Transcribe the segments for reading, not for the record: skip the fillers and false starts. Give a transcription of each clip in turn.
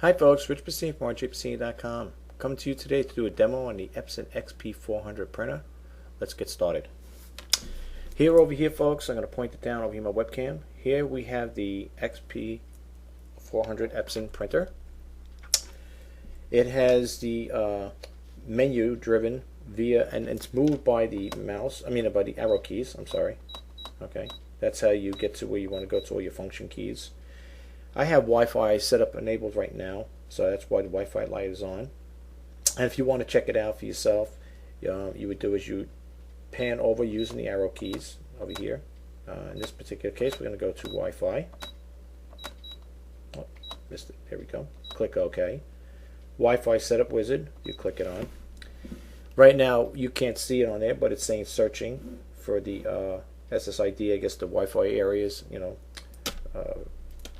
Hi folks, Rich Pacini from XP-400.com. Coming to you today to do a demo on the Epson XP-400 printer. Let's get started. Over here folks, I'm going to point it down over here my webcam. Here we have the XP-400 Epson printer. It has the menu driven via, and it's moved by the by the arrow keys, I'm sorry. Okay, that's how you get to where you want to go to all your function keys. I have Wi-Fi set up enabled right now, so that's why the Wi-Fi light is on. And if you want to check it out for yourself, you would do is you pan over using the arrow keys over here. In this particular case, we're going to go to Wi-Fi. Oh, missed it. There we go. Click OK. Wi-Fi setup wizard. You click it on. Right now, you can't see it on there, but it's saying searching for the SSID. I guess the Wi-Fi areas.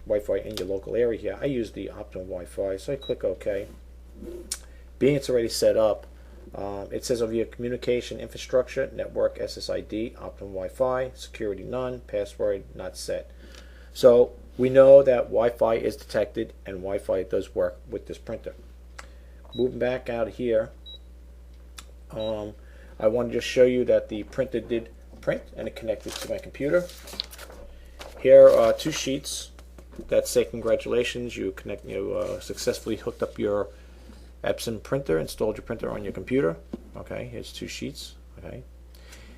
Wi-Fi in your local area here. I use the optimum Wi-Fi, so I click OK. Being it's already set up, it says over here communication infrastructure, network SSID, optimum Wi-Fi, security none, password not set. So we know that Wi-Fi is detected and Wi-Fi does work with this printer. Moving back out of here, I want to just show you that the printer did print and it connected to my computer. Here are two sheets that say congratulations, you successfully hooked up your Epson printer, installed your printer on your computer. Okay, here's two sheets. Okay,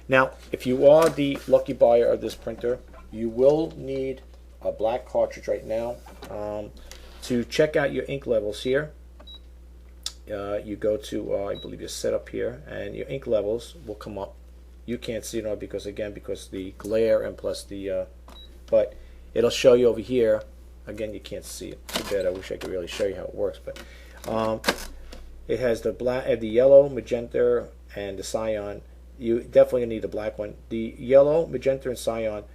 now if you are the lucky buyer of this printer, you will need a black cartridge right now. To check out your ink levels here, you go to I believe your setup here, and your ink levels will come up. You can't see it because the glare and plus the but it'll show you over here. Again, you can't see it. Too bad. I wish I could really show you how it works. But it has the black, the yellow, magenta, and the cyan. You definitely need the black one. The yellow, magenta, and cyan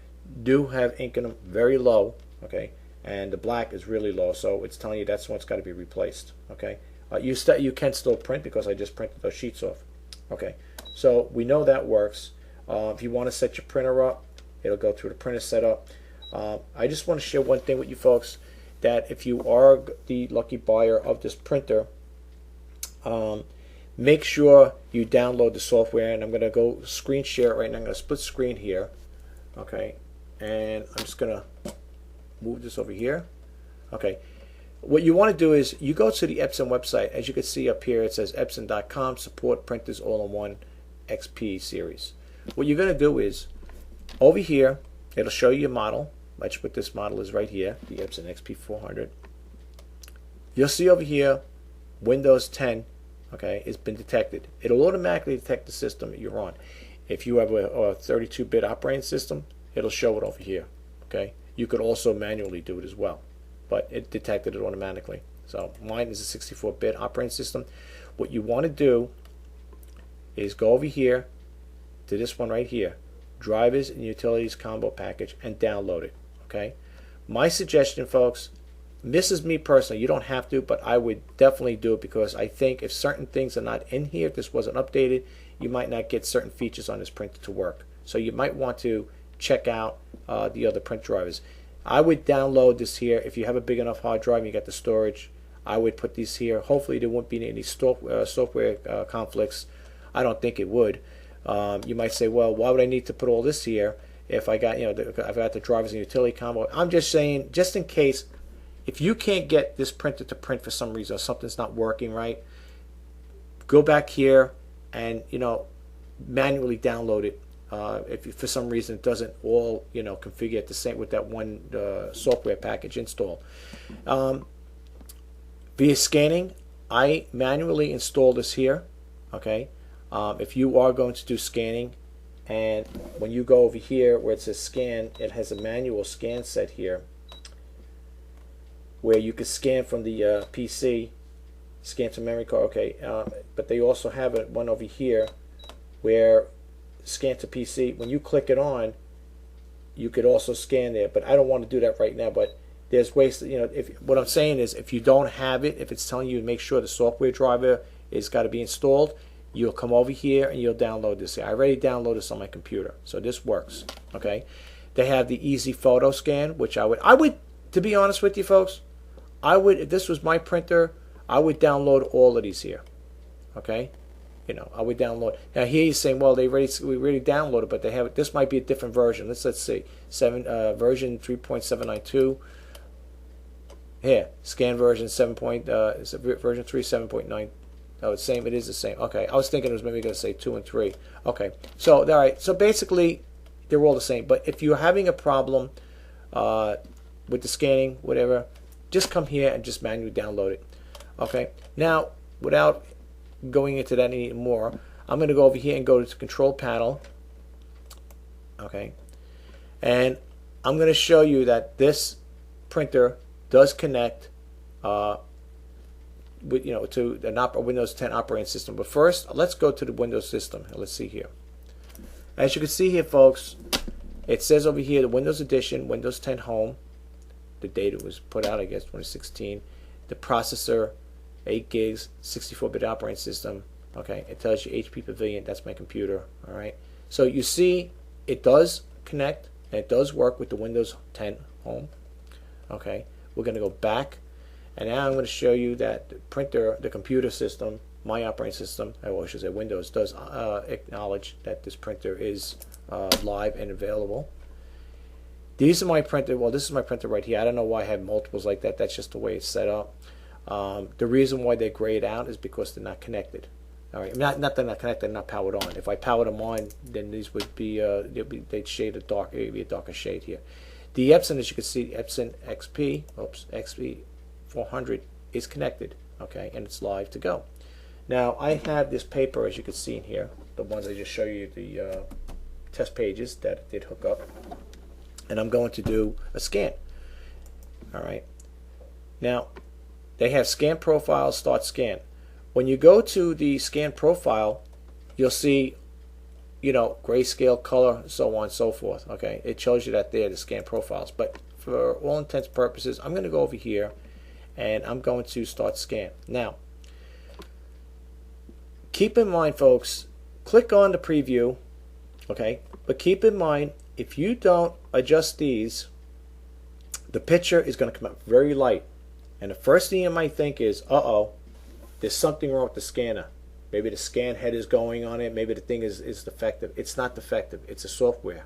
do have ink in them, very low. Okay, and the black is really low, so it's telling you that's what's got to be replaced. Okay, you can still print because I just printed those sheets off. Okay, so we know that works. If you want to set your printer up, it'll go through the printer setup. I just want to share one thing with you folks, that if you are the lucky buyer of this printer, make sure you download the software, and I'm going to go screen share it right now. I'm going to split screen here, okay, and I'm just going to move this over here. Okay, what you want to do is you go to the Epson website. As you can see up here, it says Epson.com, support printers all-in-one XP series. What you're going to do is over here, it'll show you your model. That's what this model is right here, the Epson XP-400. You'll see over here, Windows 10, okay, has been detected. It'll automatically detect the system that you're on. If you have a 32-bit operating system, it'll show it over here, okay. You could also manually do it as well, but it detected it automatically. So mine is a 64-bit operating system. What you want to do is go over here to this one right here, drivers and utilities combo package, and download it. Okay, my suggestion, folks, this is me personally, you don't have to, but I would definitely do it, because I think if certain things are not in here, if this wasn't updated, you might not get certain features on this printer to work. So you might want to check out the other print drivers. I would download this here. If you have a big enough hard drive and you got the storage, I would put these here. Hopefully there won't be any software conflicts. I don't think it would. You might say, well, why would I need to put all this here if I got, I've got the drivers and utility combo? I'm just saying, just in case, if you can't get this printer to print for some reason, or something's not working right, go back here and manually download it. If for some reason it doesn't all configure at the same with that one software package installed. Via scanning, I manually install this here. Okay. If you are going to do scanning, and when you go over here where it says scan, it has a manual scan set here where you can scan from the PC, scan to memory card. Okay, but they also have one over here where scan to PC. When you click it on, you could also scan there, but I don't want to do that right now. But there's ways to, what I'm saying is, if you don't have it, if it's telling you to make sure the software driver is got to be installed, you'll come over here and you'll download this. I already downloaded this on my computer, so this works. Okay, they have the easy photo scan, which I would, to be honest with you folks, I would, if this was my printer, I would download all of these here. Okay, you know, I would download. Now here you're saying, well, we already downloaded, but they have, this might be a different version. Let's see, version 3.792. Here, scan version 7. Is it version 3 7.9? Oh, it's same. It is the same. Okay, I was thinking it was maybe going to say 2 and 3. Okay, so all right. So basically, they're all the same. But if you're having a problem with the scanning, whatever, just come here and just manually download it. Okay. Now, without going into that anymore, I'm going to go over here and go to the control panel. Okay, and I'm going to show you that this printer does connect with, you know, to a Windows 10 operating system. But first, let's go to the Windows system. Let's see here. As you can see here, folks, it says over here the Windows Edition, Windows 10 Home. The date it was put out, I guess, 2016. The processor, 8 gigs, 64-bit operating system. Okay, it tells you HP Pavilion. That's my computer. All right. So you see, it does connect and it does work with the Windows 10 Home. Okay. We're going to go back, and now I'm going to show you that the printer, the computer system, my operating system, I should say Windows, does acknowledge that this printer is live and available. These are my printer. Well, this is my printer right here. I don't know why I have multiples like that. That's just the way it's set up. The reason why they're grayed out is because they're not connected. All right, not they're not connected, they're not powered on. If I powered them on, then these would be they'd shade a dark, it'd be a darker shade here. The Epson, as you can see, Epson XP-400 is connected, okay, and it's live to go. Now, I have this paper, as you can see in here, the ones I just show you, the test pages that it did hook up, and I'm going to do a scan. All right. Now, they have scan profile, start scan. When you go to the scan profile, you'll see, you know, grayscale, color, so on and so forth. Okay, it shows you that there, the scan profiles. But for all intents and purposes, I'm going to go over here and I'm going to start scan. Now, keep in mind, folks, click on the preview, okay, but keep in mind, if you don't adjust these, the picture is going to come out very light. And the first thing you might think is, uh-oh, there's something wrong with the scanner. Maybe the scan head is going on it. Maybe the thing is defective. It's not defective. It's a software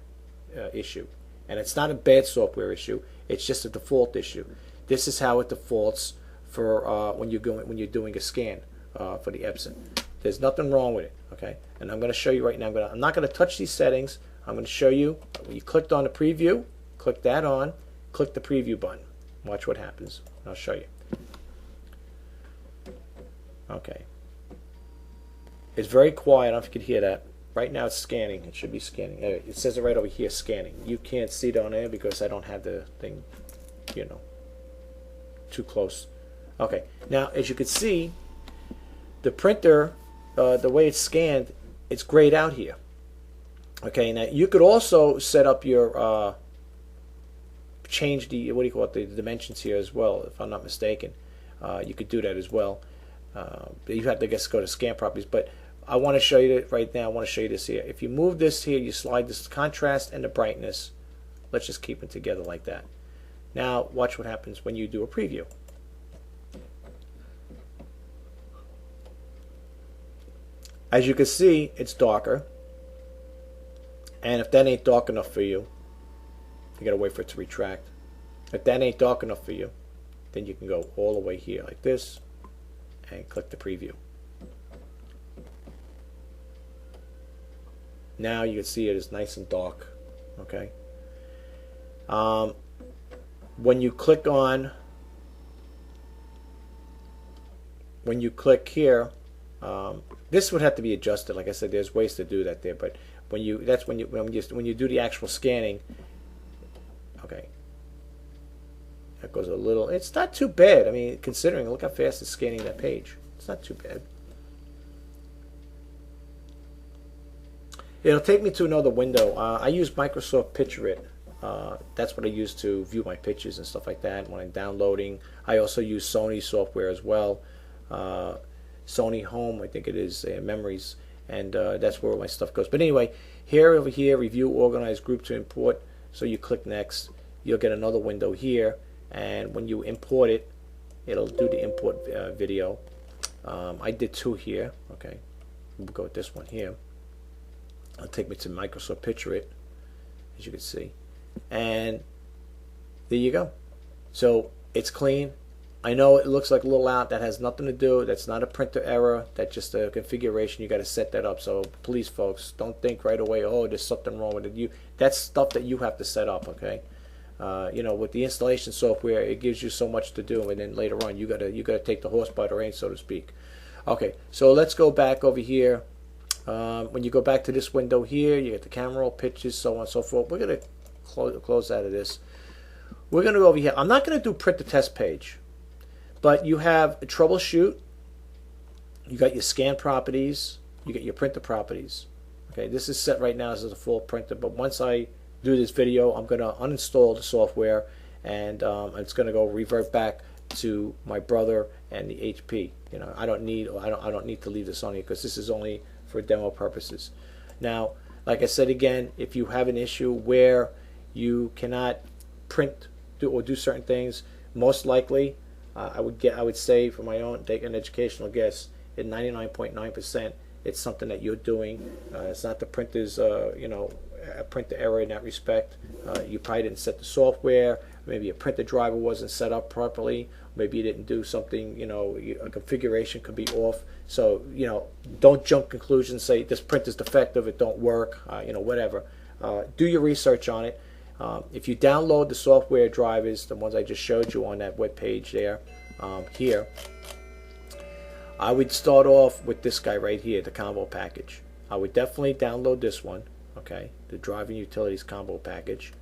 issue. And it's not a bad software issue. It's just a default issue. This is how it defaults for when you're doing a scan for the Epson. There's nothing wrong with it. Okay. And I'm going to show you right now. I'm not going to touch these settings. I'm going to show you. When you clicked on the preview, click that on. Click the preview button. Watch what happens. I'll show you. Okay. It's very quiet. I don't know if you can hear that. Right now it's scanning. It should be scanning. It says it right over here, scanning. You can't see it on there because I don't have the thing, you know, too close. Okay. Now, as you can see, the printer, the way it's scanned, it's grayed out here. Okay. Now, you could also set up your, change the, what do you call it, the dimensions here as well, if I'm not mistaken. You could do that as well. You have to, I guess, go to scan properties, but I want to show you that right now. I want to show you this here. If you move this here, you slide this contrast and the brightness. Let's just keep it together like that. Now, watch what happens when you do a preview. As you can see, it's darker. And if that ain't dark enough for you, you gotta wait for it to retract. If that ain't dark enough for you, then you can go all the way here like this and click the preview. Now you can see it is nice and dark. Okay. When you click here, this would have to be adjusted. Like I said, there's ways to do that there, but when you do the actual scanning, okay, that goes a little. It's not too bad. I mean, considering, look how fast it's scanning that page. It's not too bad. It'll take me to another window. I use Microsoft Picture It. That's what I use to view my pictures and stuff like that when I'm downloading. I also use Sony software as well. Sony Home, I think it is, Memories, and that's where my stuff goes. But anyway, over here, review, organize, group to import. So you click next. You'll get another window here, and when you import it, it'll do the import video. I did 2 here. Okay, we'll go with this one here. It'll take me to Microsoft Picture It, as you can see, and there you go. So it's clean. I know it looks like a little out. That has nothing to do. That's not a printer error. That's just a configuration. You got to set that up. So please, folks, don't think right away, oh, there's something wrong with it. That's stuff that you have to set up. Okay. You know, with the installation software, it gives you so much to do, and then later on, you gotta take the horse by the reins, so to speak. Okay. So let's go back over here. When you go back to this window here, you get the camera roll, pictures, so on and so forth. We're gonna close out of this. We're gonna go over here. I'm not gonna do print the test page. But you have a troubleshoot, you got your scan properties, you get your printer properties. Okay, this is set right now as a full printer, but once I do this video, I'm going to uninstall the software, and it's going to go revert back to my brother and the HP. You know, I don't need to leave this on here because this is only for demo purposes. Now, like I said again, if you have an issue where you cannot print or do certain things, most likely I would say, for my own take an educational guess, at 99.9%, it's something that you're doing. It's not the printer's, you know, a printer error in that respect. You probably didn't set the software. Maybe a printer driver wasn't set up properly. Maybe you didn't do something. You know, a configuration could be off. So, you know, don't jump conclusions. Say this printer's defective. It don't work. You know, whatever. Do your research on it. If you download the software drivers, the ones I just showed you on that web page there, here, I would start off with this guy right here, the combo package. I would definitely download this one, okay, the Driving Utilities combo package.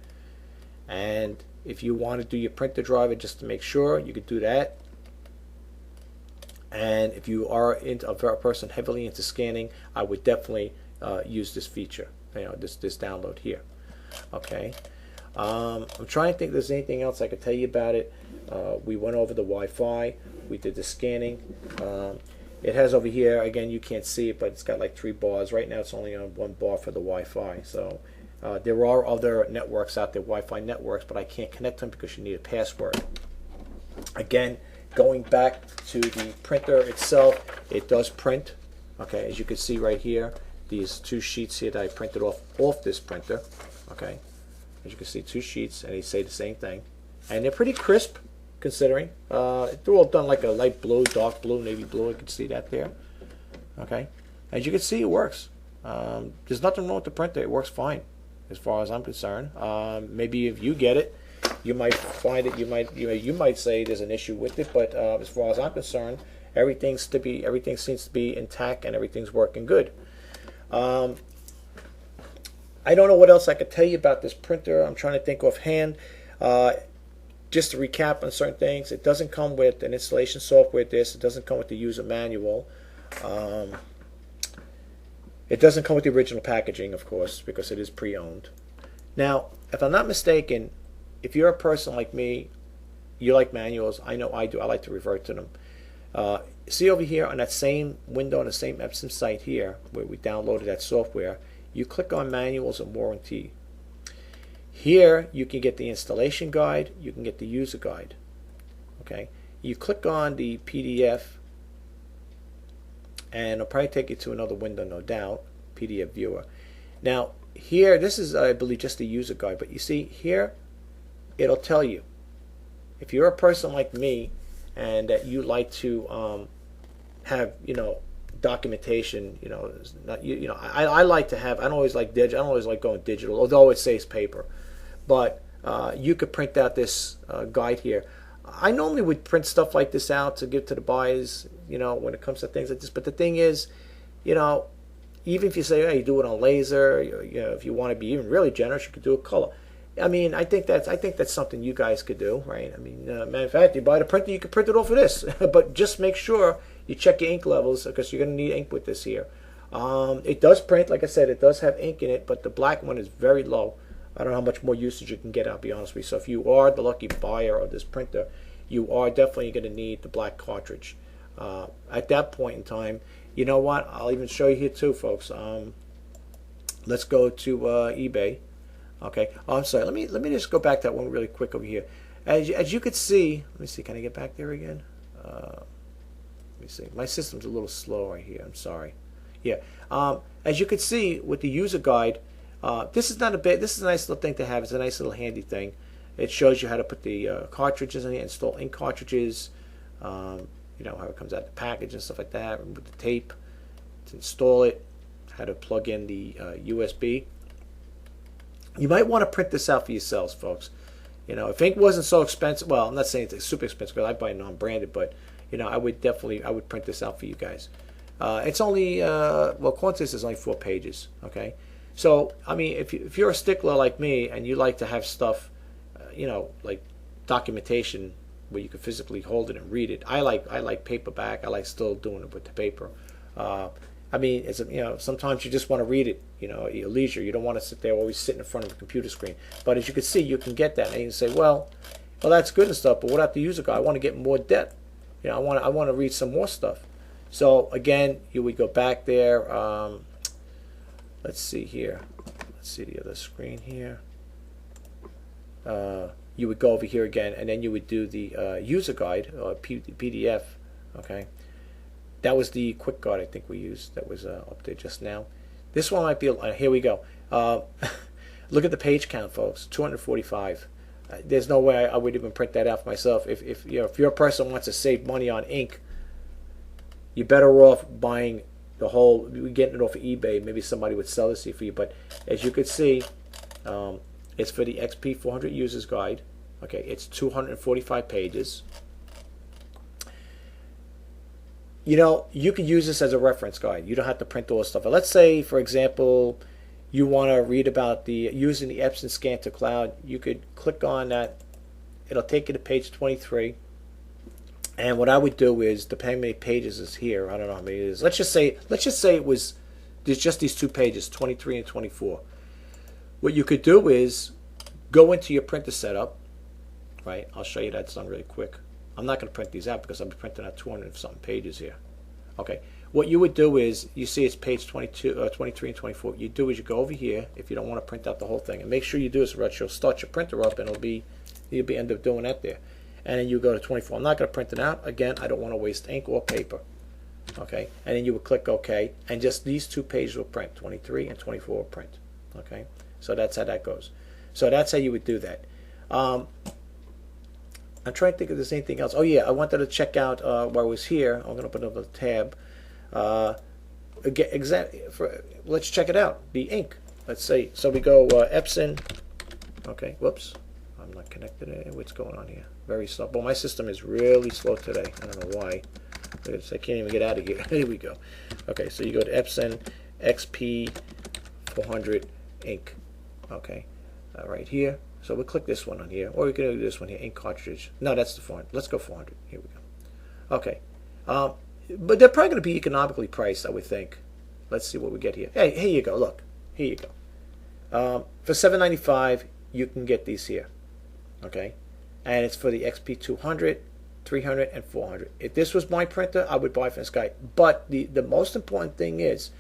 And if you want to do your printer driver just to make sure, you could do that. And if you are a person heavily into scanning, I would definitely use this feature, you know, this download here, okay. I'm trying to think if there's anything else I could tell you about it. We went over the Wi-Fi. We did the scanning. It has over here, again, you can't see it, but it's got like 3 bars. Right now it's only on 1 bar for the Wi-Fi. So there are other networks out there, Wi-Fi networks, but I can't connect them because you need a password. Again, going back to the printer itself, it does print. Okay, as you can see right here, these 2 sheets here that I printed off this printer. Okay. As you can see, 2 sheets, and they say the same thing, and they're pretty crisp, considering. They're all done like a light blue, dark blue, navy blue. You can see that there. Okay, as you can see, it works. There's nothing wrong with the printer. It works fine, as far as I'm concerned. Maybe if you get it, you might find it. You might say there's an issue with it, but as far as I'm concerned, everything seems to be intact and everything's working good. I don't know what else I could tell you about this printer. I'm trying to think offhand. Just to recap on certain things, it doesn't come with an installation software disc. It doesn't come with the user manual. It doesn't come with the original packaging, of course, because it is pre-owned. Now, if I'm not mistaken, if you're a person like me, you like manuals. I know I do. I like to revert to them. See over here on that same window on the same Epson site here, where we downloaded that software, you click on manuals and warranty. Here you can get the installation guide, you can get the user guide. Okay, you click on the PDF and it'll probably take you to another window, no doubt, PDF viewer. Now here, this is I believe just the user guide, but you see here it'll tell you if you're a person like me and that you like to have, you know, documentation, you know, I like to have. I don't always like digital. I don't always like going digital, although it saves paper. But you could print out this guide here. I normally would print stuff like this out to give to the buyers, you know, when it comes to things like this. But the thing is, you know, even if you say, hey, you do it on laser, you know, if you want to be even really generous, you could do a color. I mean, I think that's something you guys could do, right? I mean, matter of fact, you buy the printer, you can print it off of this, but just make sure you check your ink levels because you're going to need ink with this here. It does print, like I said, it does have ink in it, but the black one is very low. I don't know how much more usage you can get, I'll be honest with you. So if you are the lucky buyer of this printer, you are definitely going to need the black cartridge. At that point in time, you know what? I'll even show you here too, folks. Let's go to eBay. Okay. Oh, I'm sorry. Let me just go back to that one really quick over here. As you could see, let me see. Can I get back there again? Let me see. My system's a little slow right here. I'm sorry. Yeah. As you can see with the user guide, this is not a bit. This is a nice little thing to have. It's a nice little handy thing. It shows you how to put the cartridges in it, install ink cartridges. You know how it comes out of the package and stuff like that. With the tape to install it, how to plug in the USB. You might want to print this out for yourselves, folks. You know, if ink wasn't so expensive, well, I'm not saying it's super expensive because I buy non-branded, but you know, I would print this out for you guys. It's only well, Qantas is only 4 pages. Okay, so I mean, if you're a stickler like me and you like to have stuff, you know, like documentation where you can physically hold it and read it. I like paperback. I like still doing it with the paper. I mean, it's, you know, sometimes you just want to read it, you know, at your leisure. You don't want to sit there always sitting in front of a computer screen. But as you can see, you can get that, and you can say, well, that's good and stuff, but without the user guide, I want to get more depth. You know, I want to read some more stuff. So again, you would go back there. Let's see here. Let's see the other screen here. You would go over here again, and then you would do the user guide or PDF. Okay. That was the quick guide I think we used. That was up there just now. This one might be. Here we go. Look at the page count, folks. 245. There's no way I would even print that out for myself. If you know, if your person wants to save money on ink, you're better off buying the whole. Getting it off of eBay. Maybe somebody would sell this for you. But as you can see, it's for the XP-400 Users Guide. Okay, it's 245 pages. You know, you could use this as a reference guide. You don't have to print all this stuff. Let's say, for example, you want to read about using the Epson Scan to Cloud. You could click on that. It'll take you to page 23. And what I would do is, depending on how many pages is here, I don't know how many it is. Let's just say it was there's just these 2 pages, 23 and 24. What you could do is go into your printer setup. Right? I'll show you that done really quick. I'm not going to print these out because I'm printing out 200 something pages here. Okay. What you would do is, you see it's page 22, 23 and 24. What you do is you go over here if you don't want to print out the whole thing, and make sure you do this right. You'll start your printer up, and you'll be end up doing that there. And then you go to 24. I'm not going to print it out. Again, I don't want to waste ink or paper. Okay. And then you would click OK, and just these 2 pages will print. 23 and 24 will print. Okay. So that's how that goes. So that's how you would do that. I'm trying to think if there's anything else. Oh yeah, I wanted to check out while I was here. I'm going to open up a tab. Let's check it out. The ink. Let's see. So we go Epson. Okay. Whoops. I'm not connected. What's going on here? Very slow. Well, my system is really slow today. I don't know why. I can't even get out of here. Here we go. Okay. So you go to Epson XP-400 ink. Okay. Right here. So we'll click this one on here, or we can do this one here, ink cartridge. No, that's the 400. Let's go 400. Here we go. Okay. But they're probably going to be economically priced, I would think. Let's see what we get here. Hey, here you go. Look. Here you go. For $7.95, you can get these here. Okay. And it's for the XP-200, 300, and 400. If this was my printer, I would buy from this guy. But the most important thing is,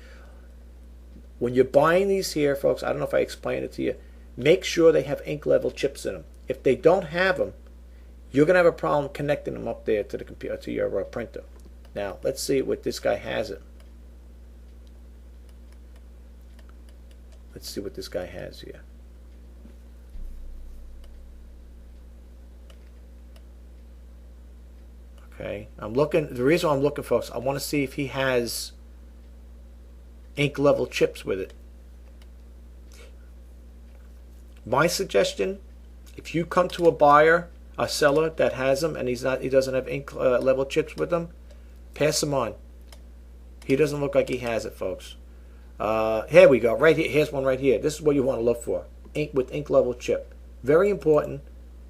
when you're buying these here, folks, I don't know if I explained it to you, make sure they have ink level chips in them. If they don't have them, you're going to have a problem connecting them up there to the computer, to your printer. Now, let's see what this guy has it. Let's see what this guy has here. Okay, I'm looking. The reason I'm looking, folks, I want to see if he has ink level chips with it. My suggestion, if you come to a seller that has them and he doesn't have ink level chips with them, pass them on. He doesn't look like he has it, folks. Here we go. Right here. Here's one right here. This is what you want to look for. Ink with ink level chip. Very important.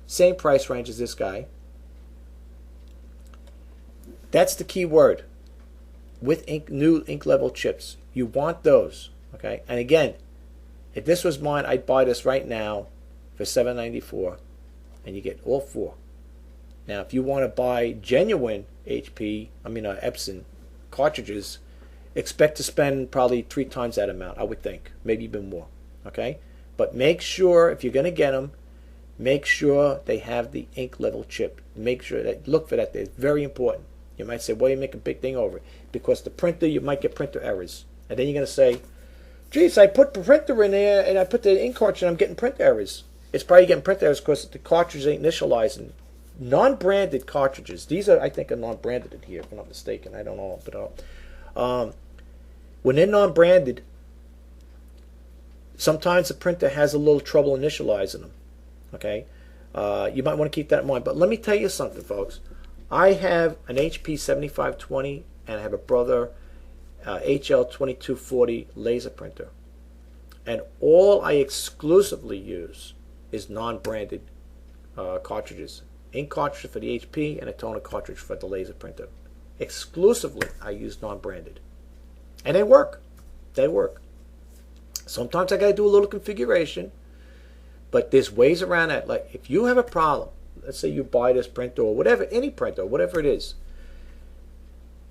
Same price range as this guy. That's the key word. With new ink level chips. You want those. Okay. And again, if this was mine, I'd buy this right now for $7.94, and you get all 4. Now, if you want to buy genuine Epson cartridges, expect to spend probably 3 times that amount, I would think, maybe even more. Okay, but make sure if you're going to get them, make sure they have the ink level chip. Make sure that, look for that. It's very important. You might say, well, you make a big thing over it. Because the printer, you might get printer errors. And then you're going to say, geez, I put the printer in there and I put the ink cartridge and I'm getting printer errors. It's probably getting printer errors because the cartridge ain't initializing. Non-branded cartridges. These are, I think, are non-branded in here, if I'm not mistaken. I don't know. But when they're non-branded, sometimes the printer has a little trouble initializing them. Okay? You might want to keep that in mind. But let me tell you something, folks. I have an HP 7520 and I have a Brother HL2240 laser printer. And all I exclusively use is non-branded cartridges. Ink cartridge for the HP and a toner cartridge for the laser printer. Exclusively, I use non-branded. And they work. They work. Sometimes I got to do a little configuration, but there's ways around that. Like if you have a problem, let's say you buy this printer or whatever, any printer, whatever it is,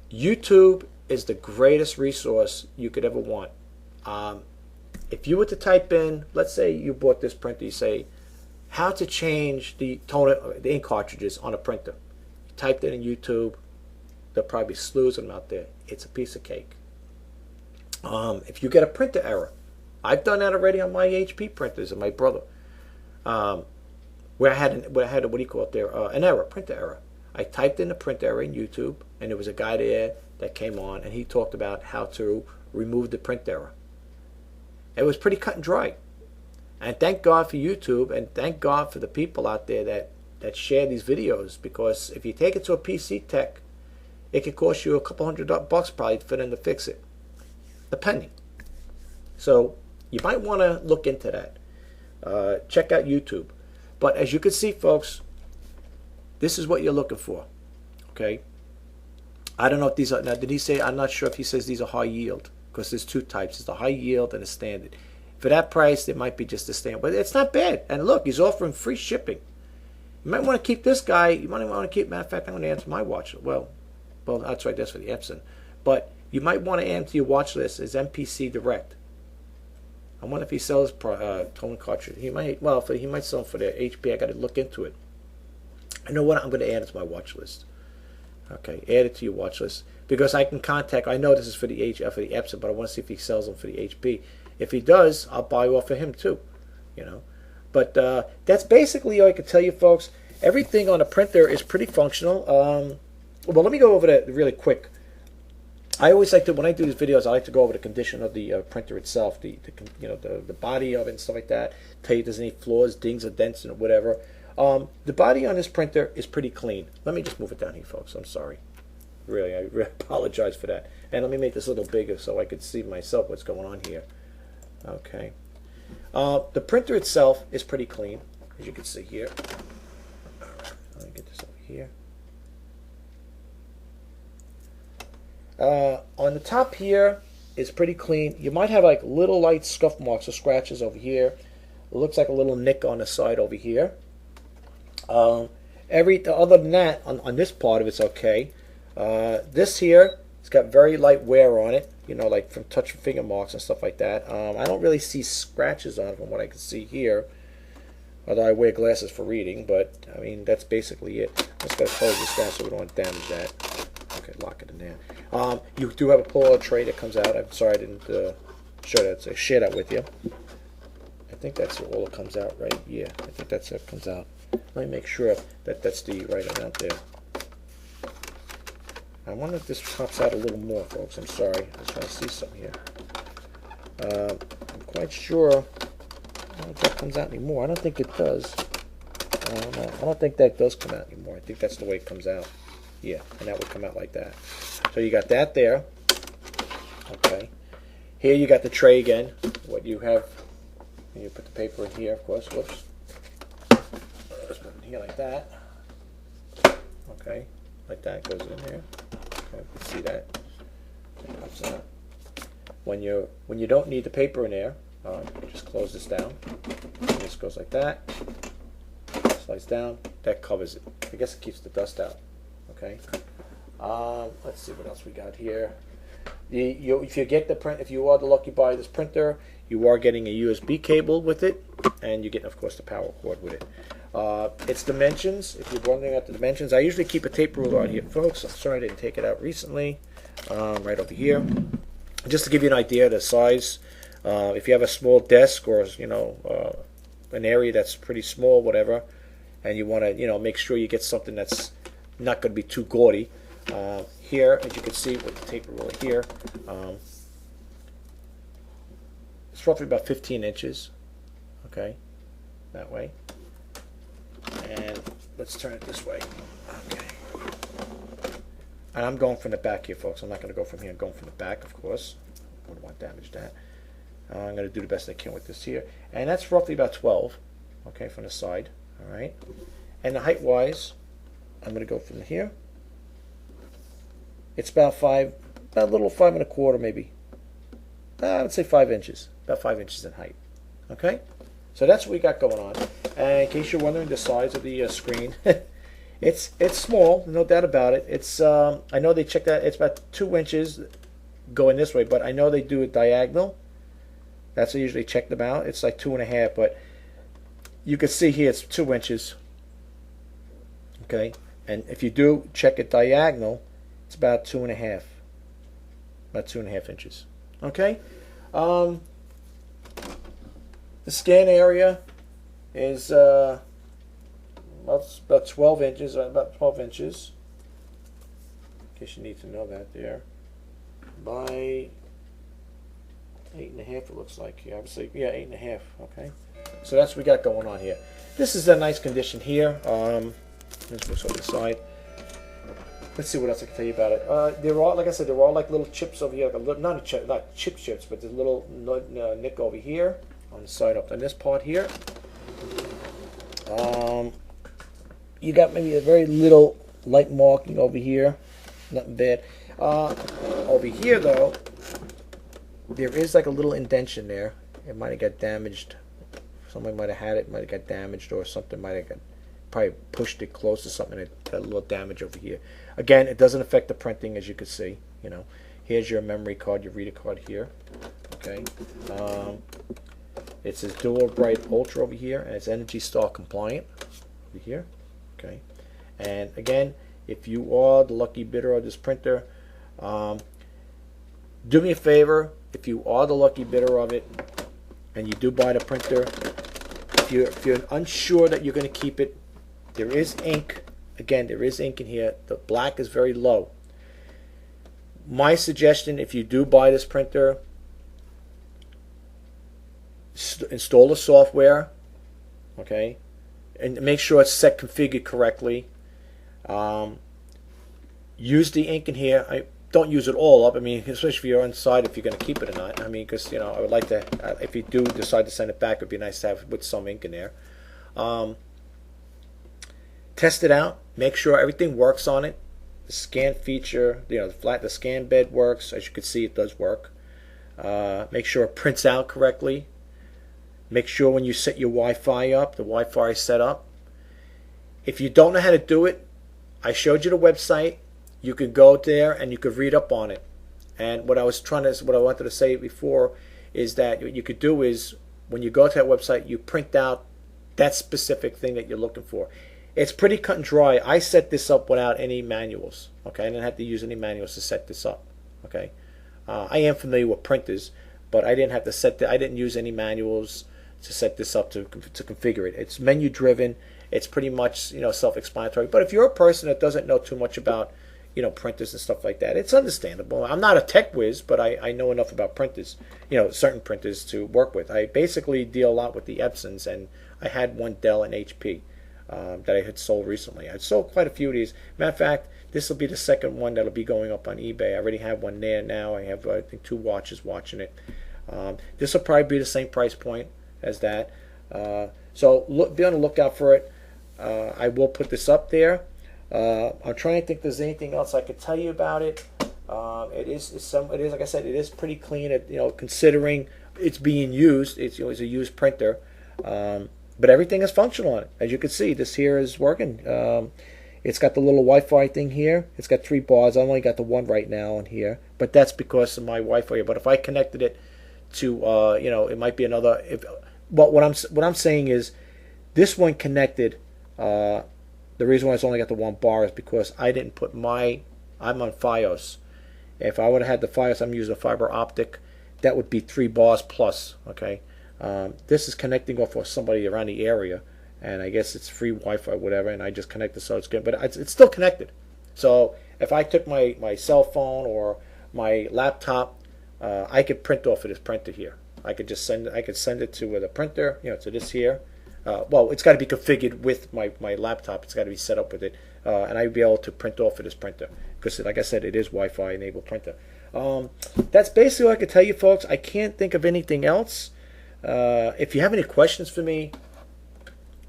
YouTube is the greatest resource you could ever want. If you were to type in, let's say you bought this printer, you say, how to change the toner, the ink cartridges on a printer. You typed it in YouTube, there'll probably be slews of them out there. It's a piece of cake. If you get a printer error, I've done that already on my HP printers and my Brother, where I had what do you call it there, an error, printer error. I typed in the printer error in YouTube, and there was a guy there that came on, and he talked about how to remove the print error. It was pretty cut and dry. And thank God for YouTube, and thank God for the people out there that share these videos, because if you take it to a PC tech, it could cost you a couple $100 probably for them to fix it, depending. So you might want to look into that. Check out YouTube. But as you can see, folks, this is what you're looking for. Okay. I don't know if these are, now did he say, I'm not sure if he says these are high yield, because there's two types. There's the high yield and the standard. For that price, it might be just the standard, but it's not bad. And look, he's offering free shipping. You might want to keep this guy. You might want to keep, matter of fact, I'm going to add to my watch. Well, that's right, that's for the Epson. But you might want to add to your watch list as MPC Direct. I wonder if he sells toner cartridge. He might, well, he might sell them for the HP. I got to look into it. I know what, I'm going to add it to my watch list. Okay, add it to your watch list, because I can contact. I know this is for the Epson, but I want to see if he sells them for the HP. If he does, I'll buy off of him too. You know, but that's basically all I can tell you, folks. Everything on the printer is pretty functional. Well, let me go over that really quick. I always like to, when I do these videos, I like to go over the condition of the printer itself, the body of it and stuff like that. Tell you if there's any flaws, dings, or dents, and whatever. The body on this printer is pretty clean. Let me just move it down here, folks. I'm sorry. Really, I really apologize for that. And let me make this a little bigger so I can see myself what's going on here. Okay. The printer itself is pretty clean, as you can see here. All right, let me get this over here. On the top here is pretty clean. You might have like little light scuff marks or scratches over here. It looks like a little nick on the side over here. Other than that, on this part of it's okay. This here, it's got very light wear on it, you know, like from touch finger marks and stuff like that. I don't really see scratches on it from what I can see here, although I wear glasses for reading, but I mean, that's basically it. I'm just going to close this down so we don't damage that. Okay, lock it in there. You do have a pull-out tray that comes out. I'm sorry I didn't share that with you. I think that's all it comes out, right? Yeah, I think that's it comes out. Let me make sure that that's the right amount there. I wonder if this pops out a little more, folks. I'm sorry. I was trying to see something here. I'm quite sure. I don't know if that comes out anymore. I don't think it does. I don't know. I don't think that does come out anymore. I think that's the way it comes out. Yeah, and that would come out like that. So you got that there. Okay. Here you got the tray again. What you have, you put the paper in here, of course. Whoops. Just put it in here like that. Okay. Like that goes in here. Okay, you can see that. It pops out. When you don't need the paper in there, just close this down. This goes like that. Slides down. That covers it. I guess it keeps the dust out. Okay. Let's see what else we got here. If you get the print, if you are the lucky buyer of this printer, you are getting a USB cable with it, and you get, of course, the power cord with it. Its dimensions, if you're wondering about the dimensions, I usually keep a tape ruler out here, folks. I'm sorry I didn't take it out recently. Right over here, just to give you an idea of the size. If you have a small desk or an area that's pretty small, whatever, and you want to make sure you get something that's not going to be too gaudy. Here, as you can see with the tape ruler here, it's roughly about 15 inches. Okay, that way. And let's turn it this way. Okay. And I'm going from the back here, folks. I'm not going to go from here. I'm going from the back, of course. Wouldn't want to damage that. I'm going to do the best I can with this here. And that's roughly about 12, okay, from the side. All right. And the height-wise, I'm going to go from here. It's about a little 5 1/4 maybe. I would say 5 inches. About 5 inches in height. Okay? So that's what we got going on. And in case you're wondering the size of the screen, it's small, no doubt about it. It's I know they check that it's about 2 inches going this way, but I know they do it diagonal. That's what I usually check them out. It's like 2.5, but you can see here it's 2 inches. Okay, and if you do check it diagonal, it's about 2.5. About 2.5 inches. Okay. The scan area is about 12 inches. About 12 inches. In case you need to know that there. By 8.5, it looks like. Yeah, obviously, yeah, 8.5. Okay. So that's what we got going on here. This is a nice condition here. Let's put this on the side. Let's see what else I can tell you about it. They're all, like I said, they're all like little chips over here. Like a little, not chip chips, but there's a little nick over here on the side up on this part here. You got maybe a very little light marking over here. Nothing bad. Over here though, there is like a little indentation there. It might have got damaged. Somebody might have had it, might have got damaged, or something might have got probably pushed it close to something and it got a little damage over here. Again, it doesn't affect the printing, as you can see. Here's your memory card, your reader card here. Okay. It says Dual Bright Ultra over here, and it's Energy Star compliant over here. Okay. And again, if you are the lucky bidder of this printer, do me a favor. If you are the lucky bidder of it, and you do buy the printer, if you're unsure that you're going to keep it, there is ink. Again, there is ink in here. The black is very low. My suggestion, if you do buy this printer, install the software, okay, and make sure it's set configured correctly. Use the ink in here. Don't use it all up. I mean, especially if you're inside, if you're going to keep it or not. I mean, because I would like to. If you do decide to send it back, it'd be nice to have with some ink in there. Test it out. Make sure everything works on it. The scan feature, the scan bed works. As you can see, it does work. Make sure it prints out correctly. Make sure when you set your Wi-Fi up, the Wi-Fi is set up. If you don't know how to do it, I showed you the website. You can go there and you could read up on it. And what I wanted to say before is that what you could do is when you go to that website, you print out that specific thing that you're looking for. It's pretty cut and dry. I set this up without any manuals. Okay, I didn't have to use any manuals to set this up. Okay, I am familiar with printers, but I didn't have to I didn't use any manuals to set this up to configure it. It's menu driven. It's pretty much self-explanatory. But if you're a person that doesn't know too much about printers and stuff like that, it's understandable. I'm not a tech whiz, but I know enough about printers, certain printers to work with. I basically deal a lot with the Epsons, and I had one Dell and HP that I had sold recently. I sold quite a few of these. Matter of fact, this will be the second one that'll be going up on eBay. I already have one there now. I have, I think, 2 watches watching it. This will probably be the same price point as that. So be on the lookout for it. I will put this up there. I'm trying to think if there's anything else I could tell you about it. It is like I said, it is pretty clean. Considering it's being used, it's a used printer, but everything is functional on it. As you can see, this here is working. It's got the little Wi-Fi thing here. It's got 3 bars. I only got the one right now on here, but that's because of my Wi-Fi. But if I connected it to, it might be another. But what I'm saying is, this one connected. The reason why it's only got the 1 bar is because I didn't put I'm on FiOS. If I would have had the FiOS, I'm using a fiber optic. That would be 3 bars plus. Okay, this is connecting off of somebody around the area, and I guess it's free Wi-Fi, whatever. And I just connected, so it's good, but it's still connected. So if I took my cell phone or my laptop, I could print off of this printer here. I could send it to the printer, to this here. Well, it's got to be configured with my laptop. It's got to be set up with it, and I'd be able to print off of this printer because, like I said, it is Wi-Fi enabled printer. That's basically what I can tell you, folks. I can't think of anything else. If you have any questions for me,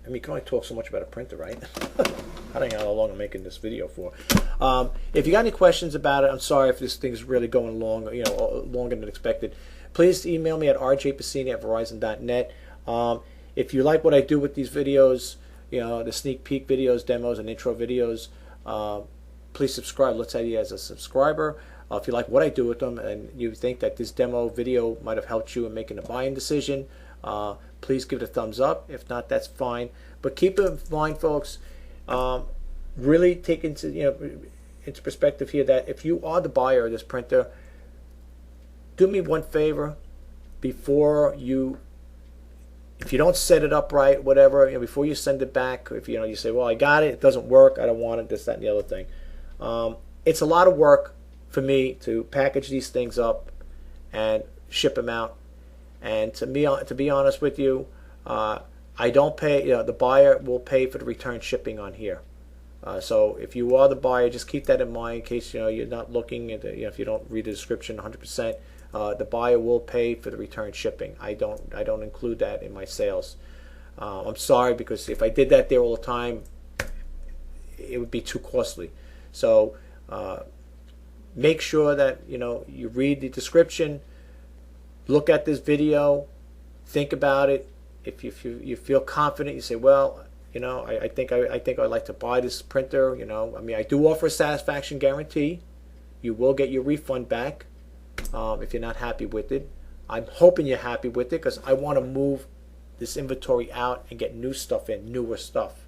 I mean, you can only talk so much about a printer, right? I don't know how long I'm making this video for. If you got any questions about it, I'm sorry if this thing's really going long, longer than expected. Please email me at rjpacini@verizon.net. If you like what I do with these videos, the sneak peek videos, demos, and intro videos, please subscribe. Let's add you as a subscriber. If you like what I do with them and you think that this demo video might have helped you in making a buying decision, please give it a thumbs up. If not, that's fine. But keep in mind, folks, really take into perspective here that if you are the buyer of this printer, do me one favor before if you don't set it up right, whatever, before you send it back, if you say, well, I got it, it doesn't work, I don't want it, this, that, and the other thing. It's a lot of work for me to package these things up and ship them out. And to be honest with you, I don't pay. The buyer will pay for the return shipping on here. So if you are the buyer, just keep that in mind in case you're not looking at if you don't read the description 100%. The buyer will pay for the return shipping. I don't include that in my sales. I'm sorry, because if I did that there all the time, it would be too costly. So make sure that you read the description, look at this video, think about it. If you feel confident, you say, well, I think I'd like to buy this printer. I mean, I do offer a satisfaction guarantee. You will get your refund back if you're not happy with it. I'm hoping you're happy with it because I want to move this inventory out and get new stuff in, newer stuff.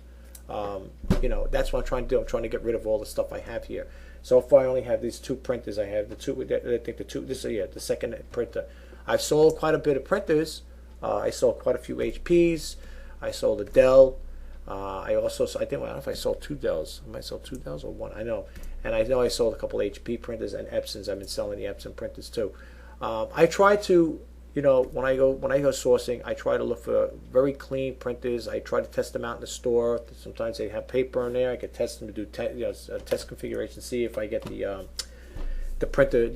That's what I'm trying to do. I'm trying to get rid of all the stuff I have here. So far, I only have these 2 printers. I have the 2. I think this is the second printer. I've sold quite a bit of printers. I sold quite a few HPs. I sold a Dell. I don't know if I sold 2 Dells. I might sell 2 Dells or 1. I know. And I know I sold a couple HP printers and Epsons. I've been selling the Epson printers too. I try to, when I go sourcing, I try to look for very clean printers. I try to test them out in the store. Sometimes they have paper in there. I can test them to do test configuration, see if I get the printer,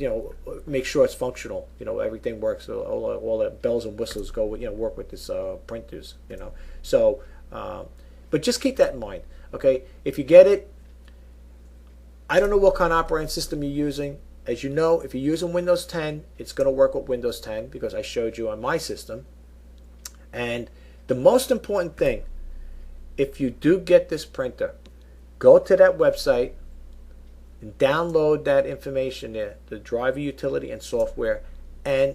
make sure it's functional. Everything works. All the bells and whistles go, work with this printers. So, but just keep that in mind. Okay, if you get it, I don't know what kind of operating system you're using. As you know, if you're using Windows 10, it's going to work with Windows 10 because I showed you on my system. And the most important thing, if you do get this printer, go to that website and download that information there, the driver utility and software, and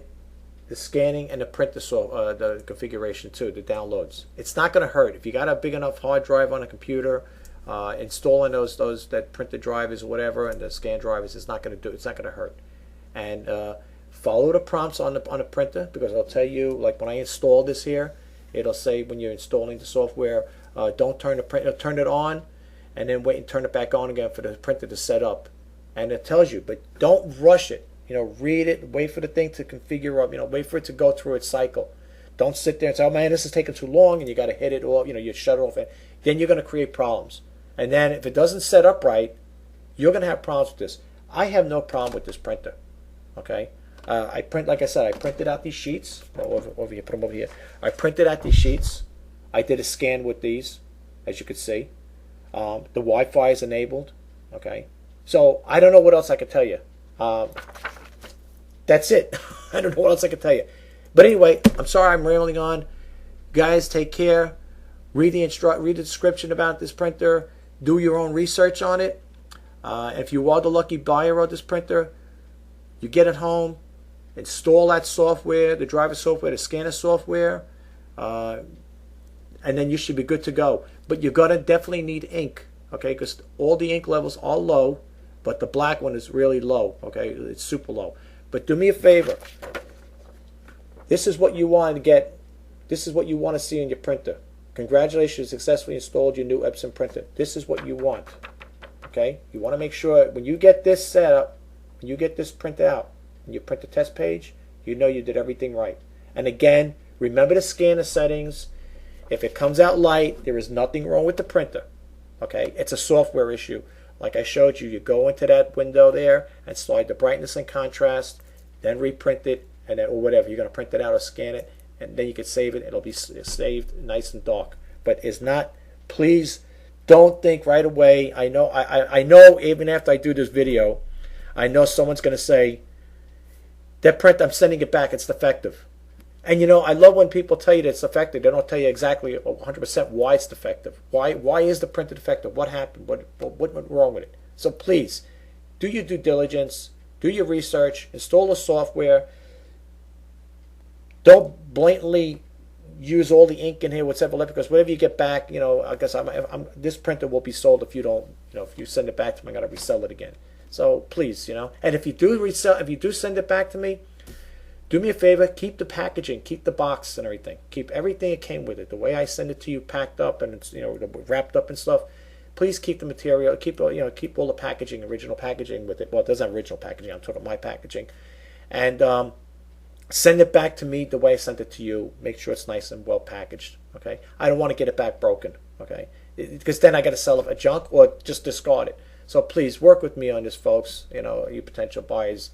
the scanning and the printer the configuration too, the downloads. It's not going to hurt. If you got a big enough hard drive on a computer, installing those that printer drivers or whatever and the scan drivers, it's not going to hurt. And follow the prompts on the printer, because I'll tell you, like when I install this here, it'll say when you're installing the software, don't turn the printer, turn it on, and then wait and turn it back on again for the printer to set up. And it tells you, but don't rush it. Read it, wait for the thing to configure up, wait for it to go through its cycle. Don't sit there and say, oh man, this is taking too long, and you got to hit it off, you shut it off. And then you're going to create problems. And then if it doesn't set up right, you're going to have problems with this. I have no problem with this printer. Okay? Like I said, I printed out these sheets. Over here, put them over here. I printed out these sheets. I did a scan with these, as you can see. The Wi-Fi is enabled. Okay? So I don't know what else I can tell you. That's it. I don't know what else I can tell you. But anyway, I'm sorry I'm rambling on. Guys, take care. Read the description about this printer. Do your own research on it. If you are the lucky buyer of this printer, you get it home, install that software, the driver software, the scanner software, and then you should be good to go. But you're going to definitely need ink, okay, because all the ink levels are low, but the black one is really low, okay, it's super low. But do me a favor. This is what you want to get. This is what you want to see in your printer. Congratulations, you successfully installed your new Epson printer. This is what you want. Okay? You want to make sure when you get this set up, when you get this print out, and you print the test page, you know you did everything right. And again, remember the scanner settings. If it comes out light, there is nothing wrong with the printer. Okay? It's a software issue. Like I showed you, you go into that window there and slide the brightness and contrast, then reprint it, and then, or whatever. You're going to print it out or scan it, and then you can save it. It'll be saved nice and dark. But it's not, please don't think right away. I know even after I do this video, I know someone's going to say, that print, I'm sending it back, it's defective. And you know, I love when people tell you that it's defective. They don't tell you exactly 100% why it's defective. Why is the printer defective? What happened? What went wrong with it? So please, do your due diligence, do your research, install the software. Don't blatantly use all the ink in here, whatever, because whatever you get back, you know, I guess this printer will be sold if you don't, you know, if you send it back to me, I'm gonna resell it again. So please, you know, and if you do send it back to me, do me a favor, keep the packaging, keep the box and everything, keep everything that came with it. The way I send it to you, packed up and it's, you know, wrapped up and stuff. Please keep the material, keep all the packaging, original packaging with it. Well, it doesn't have original packaging. I'm talking about my packaging, and send it back to me the way I sent it to you. Make sure it's nice and well packaged. Okay, I don't want to get it back broken. Okay, because then I got to sell it a junk or just discard it. So please work with me on this, folks. You know, you potential buyers.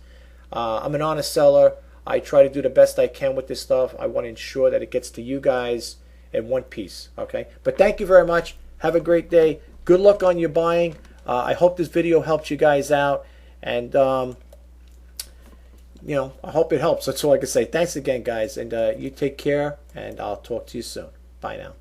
I'm an honest seller. I try to do the best I can with this stuff. I want to ensure that it gets to you guys in one piece. Okay, but thank you very much. Have a great day. Good luck on your buying. I hope this video helped you guys out, and you know, I hope it helps. That's all I can say. Thanks again, guys, and you take care, and I'll talk to you soon. Bye now.